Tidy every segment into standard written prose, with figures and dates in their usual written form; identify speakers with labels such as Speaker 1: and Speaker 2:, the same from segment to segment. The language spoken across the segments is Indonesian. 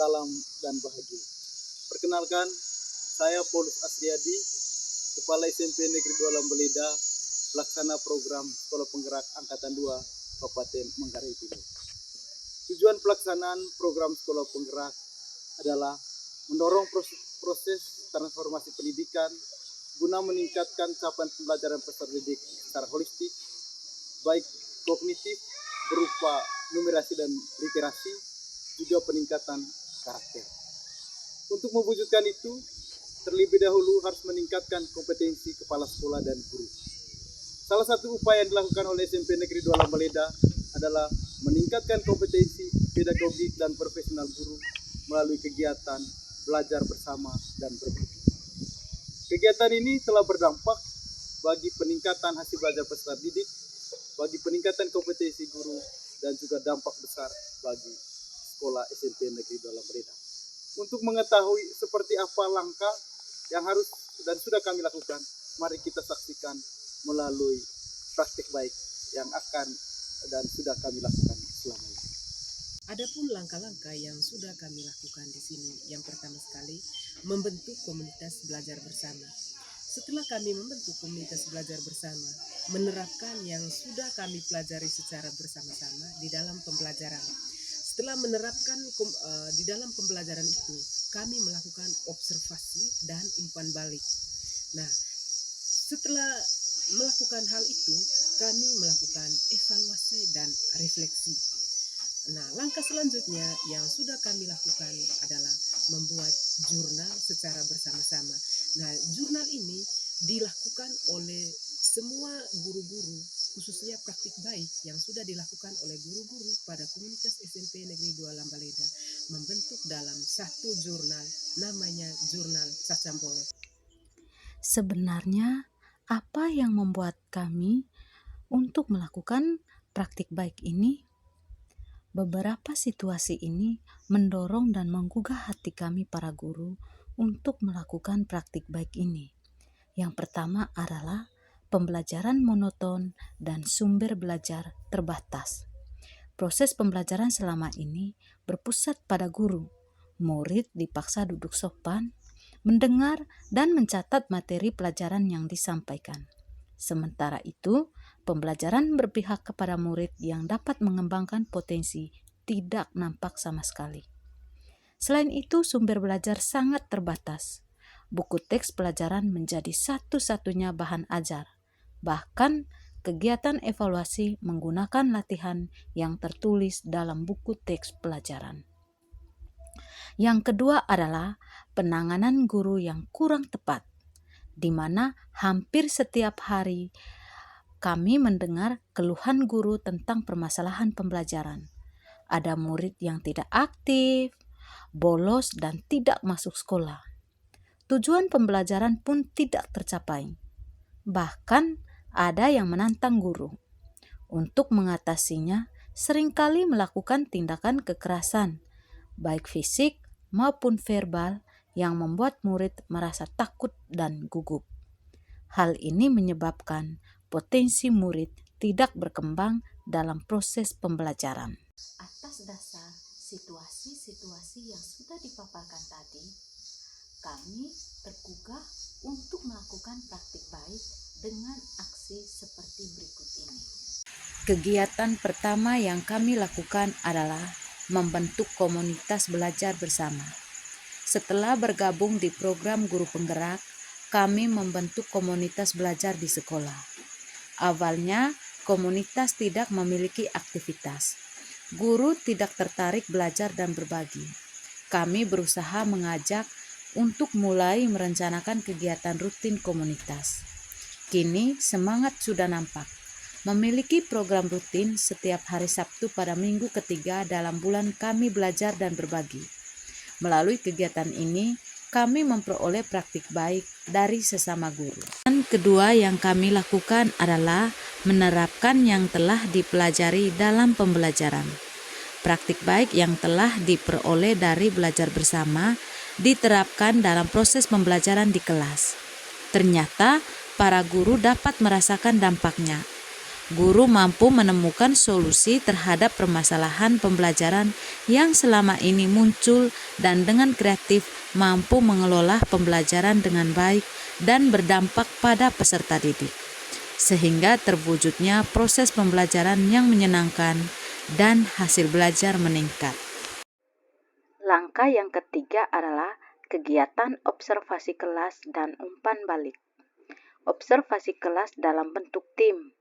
Speaker 1: salam dan bahagia. Perkenalkan, saya Paulus Asriadi, Kepala SMP Negeri 2 Lambeleda, pelaksana program Sekolah Penggerak Angkatan 2 Kabupaten Manggarai Timur. Tujuan pelaksanaan program Sekolah Penggerak adalah mendorong proses transformasi pendidikan guna meningkatkan capaian pembelajaran peserta didik secara holistik, baik kognitif berupa numerasi dan literasi, juga peningkatan karakter. Untuk mewujudkan itu, terlebih dahulu harus meningkatkan kompetensi kepala sekolah dan guru. Salah satu upaya yang dilakukan oleh SMP Negeri 2 Lambeleda adalah meningkatkan kompetensi pedagogik dan profesional guru melalui kegiatan belajar bersama dan berbagi. Kegiatan ini telah berdampak bagi peningkatan hasil belajar peserta didik, bagi peningkatan kompetensi guru, dan juga dampak besar bagi sekolah SMP Negeri 2 Lambeleda. Untuk mengetahui seperti apa langkah yang harus dan sudah kami lakukan, mari kita saksikan melalui praktik baik yang akan dan sudah kami lakukan selama ini.
Speaker 2: Adapun langkah-langkah yang sudah kami lakukan di sini, yang pertama sekali membentuk komunitas belajar bersama. Setelah kami membentuk komunitas belajar bersama, menerapkan yang sudah kami pelajari secara bersama-sama di dalam pembelajaran. Setelah menerapkan di dalam pembelajaran itu, kami melakukan observasi dan umpan balik. Nah, setelah melakukan hal itu, kami melakukan evaluasi dan refleksi. Nah, langkah selanjutnya yang sudah kami lakukan adalah membuat jurnal secara bersama-sama. Nah, jurnal ini dilakukan oleh semua guru-guru, khususnya praktik baik yang sudah dilakukan oleh guru-guru pada komunitas SMP Negeri 2 Lambeleda, membentuk dalam satu jurnal, namanya Jurnal Cacambolo.
Speaker 3: Sebenarnya, apa yang membuat kami untuk melakukan praktik baik ini? Beberapa situasi ini mendorong dan menggugah hati kami para guru untuk melakukan praktik baik ini. Yang pertama adalah pembelajaran monoton dan sumber belajar terbatas. Proses pembelajaran selama ini berpusat pada guru. Murid dipaksa duduk sopan, mendengar dan mencatat materi pelajaran yang disampaikan. Sementara itu, pembelajaran berpihak kepada murid yang dapat mengembangkan potensi tidak nampak sama sekali. Selain itu, sumber belajar sangat terbatas. Buku teks pelajaran menjadi satu-satunya bahan ajar. Bahkan, kegiatan evaluasi menggunakan latihan yang tertulis dalam buku teks pelajaran. Yang kedua adalah penanganan guru yang kurang tepat, di mana hampir setiap hari kami mendengar keluhan guru tentang permasalahan pembelajaran. Ada murid yang tidak aktif, bolos, dan tidak masuk sekolah. Tujuan pembelajaran pun tidak tercapai. Bahkan ada yang menantang guru. Untuk mengatasinya, seringkali melakukan tindakan kekerasan, baik fisik maupun verbal, yang membuat murid merasa takut dan gugup. Hal ini menyebabkan potensi murid tidak berkembang dalam proses pembelajaran.
Speaker 4: Atas dasar situasi-situasi yang sudah dipaparkan tadi, kami tergugah untuk melakukan praktik baik dengan aksi seperti berikut ini.
Speaker 3: Kegiatan pertama yang kami lakukan adalah membentuk komunitas belajar bersama. Setelah bergabung di program Guru Penggerak, kami membentuk komunitas belajar di sekolah. Awalnya, komunitas tidak memiliki aktivitas. Guru tidak tertarik belajar dan berbagi. Kami berusaha mengajak untuk mulai merencanakan kegiatan rutin komunitas. Kini semangat sudah nampak. Memiliki program rutin setiap hari Sabtu pada minggu ketiga dalam bulan kami belajar dan berbagi. Melalui kegiatan ini, kami memperoleh praktik baik dari sesama guru. Dan kedua yang kami lakukan adalah menerapkan yang telah dipelajari dalam pembelajaran. Praktik baik yang telah diperoleh dari belajar bersama diterapkan dalam proses pembelajaran di kelas. Ternyata para guru dapat merasakan dampaknya. Guru mampu menemukan solusi terhadap permasalahan pembelajaran yang selama ini muncul dan dengan kreatif mampu mengelola pembelajaran dengan baik dan berdampak pada peserta didik, sehingga terwujudnya proses pembelajaran yang menyenangkan dan hasil belajar meningkat. Langkah yang ketiga adalah kegiatan observasi kelas dan umpan balik. Observasi kelas dalam bentuk tim.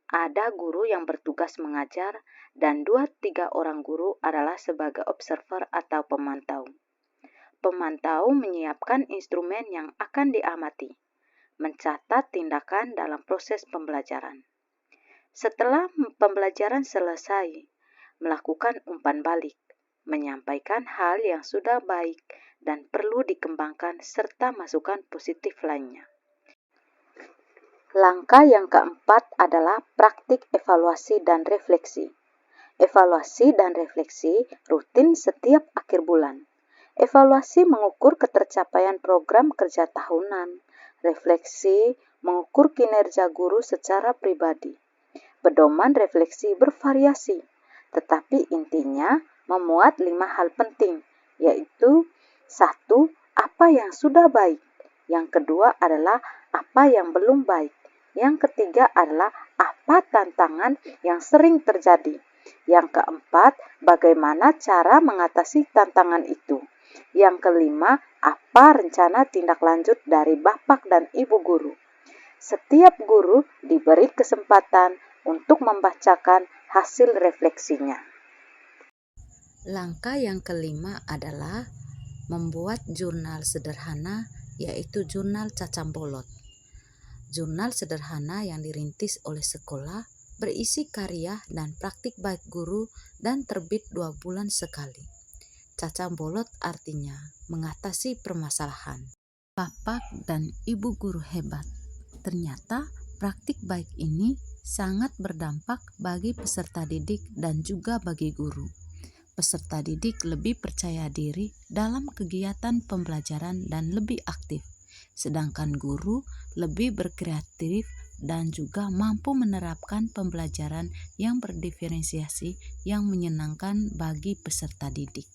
Speaker 3: Ada guru yang bertugas mengajar dan 2-3 orang guru adalah sebagai observer atau pemantau. Pemantau menyiapkan instrumen yang akan diamati, mencatat tindakan dalam proses pembelajaran. Setelah pembelajaran selesai, melakukan umpan balik, menyampaikan hal yang sudah baik dan perlu dikembangkan serta masukan positif lainnya. Langkah yang keempat adalah praktik evaluasi dan refleksi. Evaluasi dan refleksi rutin setiap akhir bulan. Evaluasi mengukur ketercapaian program kerja tahunan. Refleksi mengukur kinerja guru secara pribadi. Pedoman refleksi bervariasi, tetapi intinya memuat 5 hal penting, yaitu 1. Apa yang sudah baik. Yang kedua adalah apa yang belum baik. Yang ketiga adalah apa tantangan yang sering terjadi. Yang keempat, bagaimana cara mengatasi tantangan itu. Yang kelima, apa rencana tindak lanjut dari Bapak dan Ibu guru. Setiap guru diberi kesempatan untuk membacakan hasil refleksinya. Langkah yang kelima adalah membuat jurnal sederhana, yaitu jurnal cacambolot. Jurnal sederhana yang dirintis oleh sekolah berisi karya dan praktik baik guru dan terbit 2 bulan sekali. Cacambolot artinya mengatasi permasalahan. Bapak dan Ibu guru hebat. Ternyata praktik baik ini sangat berdampak bagi peserta didik dan juga bagi guru. Peserta didik lebih percaya diri dalam kegiatan pembelajaran dan lebih aktif. Sedangkan guru lebih berkreatif dan juga mampu menerapkan pembelajaran yang berdiferensiasi yang menyenangkan bagi peserta didik.